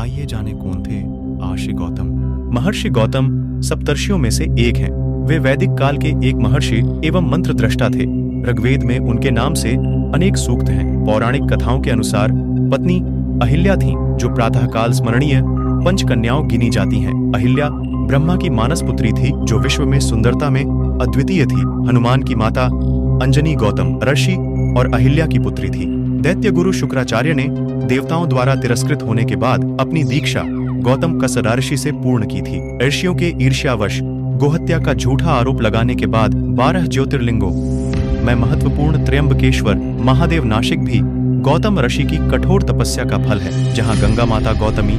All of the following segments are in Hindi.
आइए जाने कौन थे महर्षि गौतम। महर्षि गौतम सप्तर्षियों में से एक हैं। वे वैदिक काल के एक महर्षि एवं मंत्र दृष्टा थे। ऋग्वेद में उनके नाम से अनेक सूक्त हैं। पौराणिक कथाओं के अनुसार पत्नी अहिल्या थीं, जो प्रातःकाल स्मरणीय पंचकन्याओं गिनी जाती हैं। अहिल्या ब्रह्मा की मानस पुत्री थी, जो विश्व में सुंदरता में अद्वितीय थी। हनुमान की माता अंजनी गौतम ऋषि और अहिल्या की पुत्री थी। दैत्य गुरु शुक्राचार्य ने देवताओं द्वारा तिरस्कृत होने के बाद अपनी दीक्षा गौतम कसरा ऋषि से पूर्ण की थी। ऋषियों के ईर्ष्यावश गोहत्या का झूठा आरोप लगाने के बाद 12 ज्योतिर्लिंगों में महत्वपूर्ण त्र्यंबकेश्वर महादेव नासिक भी गौतम ऋषि की कठोर तपस्या का फल है, जहां गंगा माता गौतमी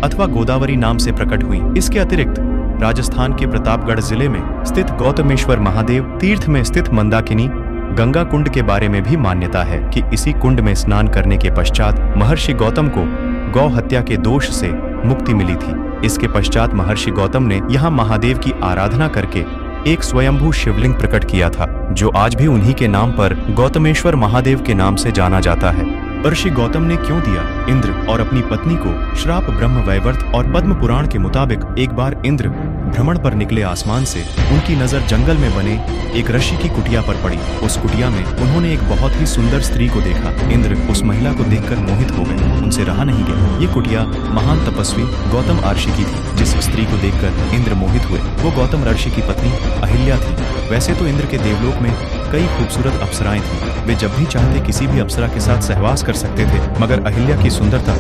अथवा गोदावरी नाम से प्रकट हुई। इसके अतिरिक्त राजस्थान के प्रतापगढ़ जिले में स्थित गौतमेश्वर महादेव तीर्थ में स्थित मंदाकिनी गंगा कुंड के बारे में भी मान्यता है कि इसी कुंड में स्नान करने के पश्चात महर्षि गौतम को गौ हत्या के दोष से मुक्ति मिली थी। इसके पश्चात महर्षि गौतम ने यहाँ महादेव की आराधना करके एक स्वयंभू शिवलिंग प्रकट किया था, जो आज भी उन्हीं के नाम पर गौतमेश्वर महादेव के नाम से जाना जाता है। महर्षि गौतम ने क्यों दिया? इंद्र और अपनी पत्नी को श्राप। ब्रह्म वैवर्त और पद्म पुराण के मुताबिक एक बार इंद्र भ्रमण पर निकले आसमान से। उनकी नजर जंगल में बने एक ऋषि की कुटिया पर पड़ी। उस कुटिया में उन्होंने एक बहुत ही सुंदर स्त्री को देखा। इंद्र उस महिला को देखकर मोहित हो गए, उनसे रहा नहीं गया। ये कुटिया महान तपस्वी गौतम ऋषि की थी। जिस स्त्री को देखकर इंद्र मोहित हुए वो गौतम ऋषि की पत्नी अहिल्या थी। वैसे तो इंद्र के देवलोक में कई खूबसूरत अप्सराएं थीं। वे जब भी चाहते किसी भी अप्सरा के साथ सहवास कर सकते थे, मगर अहिल्या की सुंदरता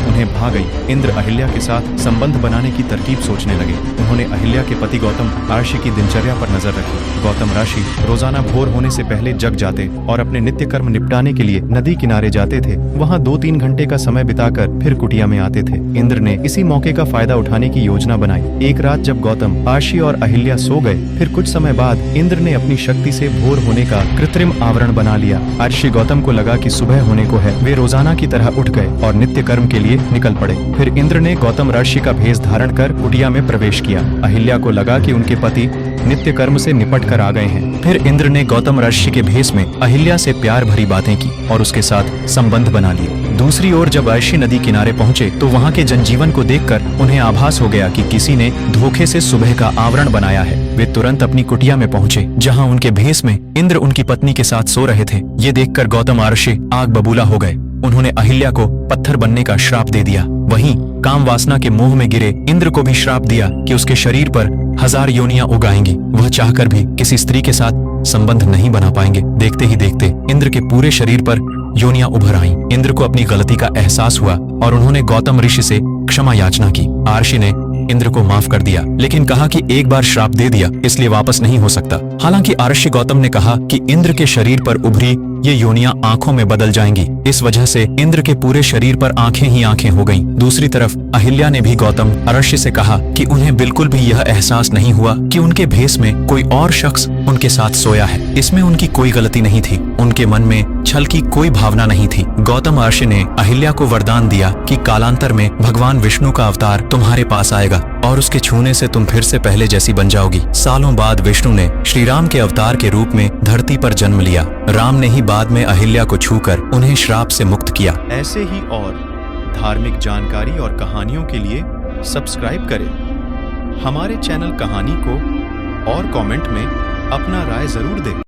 उन्हें भा गई। इंद्र अहिल्या के साथ संबंध बनाने की तरकीब सोचने लगे। उन्होंने अहिल्या के पति गौतम ऋषि की दिनचर्या पर नजर रखी। गौतम ऋषि रोजाना भोर होने से पहले जग जाते और अपने नित्य कर्म निपटाने के लिए नदी किनारे जाते थे। वहां 2-3 घंटे का समय बिताकर फिर कुटिया में आते थे। इंद्र ने इसी मौके का फायदा उठाने की योजना बनाई। एक रात जब गौतम ऋषि और अहिल्या सो गए, फिर कुछ समय बाद इंद्र ने अपनी शक्ति से भोर होने का कृत्रिम आवरण बना लिया। ऋषि गौतम को लगा कि सुबह होने को है। वे रोजाना की तरह उठ गए और नित्य कर्म के लिए निकल पड़े। फिर इंद्र ने गौतम ऋषि का भेष धारण कर कुटिया में प्रवेश किया। अहिल्या को लगा कि उनके पति नित्य कर्म से निपट कर आ गए हैं। फिर इंद्र ने गौतम ऋषि के भेष में अहिल्या से प्यार भरी बातें की और उसके साथ संबंध बना लिए। दूसरी ओर जब ऋषि नदी किनारे पहुंचे तो वहां के जनजीवन को देखकर उन्हें आभास हो गया कि किसी ने धोखे से सुबह का आवरण बनाया है। वे तुरंत अपनी कुटिया में पहुंचे, जहां उनके भेष में इंद्र उनकी पत्नी के साथ सो रहे थे। ये देखकर गौतम ऋषि आग बबूला हो गए। उन्होंने अहिल्या को पत्थर बनने का श्राप दे दिया। वहीं काम वासना के मोह में गिरे इंद्र को भी श्राप दिया कि उसके शरीर पर 1000 योनियां उगाएंगी। वह चाहकर भी किसी स्त्री के साथ संबंध नहीं बना पाएंगे। देखते ही देखते इंद्र के पूरे शरीर पर योनियां उभर आईं। इंद्र को अपनी गलती का एहसास हुआ और उन्होंने गौतम ऋषि से क्षमा याचना की। ऋषि ने इंद्र को माफ कर दिया, लेकिन कहा कि एक बार श्राप दे दिया इसलिए वापस नहीं हो सकता। हालांकि ऋषि गौतम ने कहा कि इंद्र के शरीर पर उभरी ये योनियां आंखों में बदल जाएंगी। इस वजह से इंद्र के पूरे शरीर पर आंखें ही आंखें हो गईं। दूसरी तरफ अहिल्या ने भी गौतम ऋषि से कहा कि उन्हें बिल्कुल भी यह एहसास नहीं हुआ कि उनके भेष में कोई और शख्स उनके साथ सोया है। इसमें उनकी कोई गलती नहीं थी। उनके मन में छल की कोई भावना नहीं थी। गौतम ऋषि ने अहिल्या को वरदान दिया कि कालांतर में भगवान विष्णु का अवतार तुम्हारे पास आएगा और उसके छूने से तुम फिर से पहले जैसी बन जाओगी। सालों बाद विष्णु ने श्री राम के अवतार के रूप में धरती पर जन्म लिया। राम ने ही बाद में अहिल्या को छूकर उन्हें श्राप से मुक्त किया। ऐसे ही और धार्मिक जानकारी और कहानियों के लिए सब्सक्राइब करें हमारे चैनल कहानी को और कमेंट में अपना राय जरूर दें।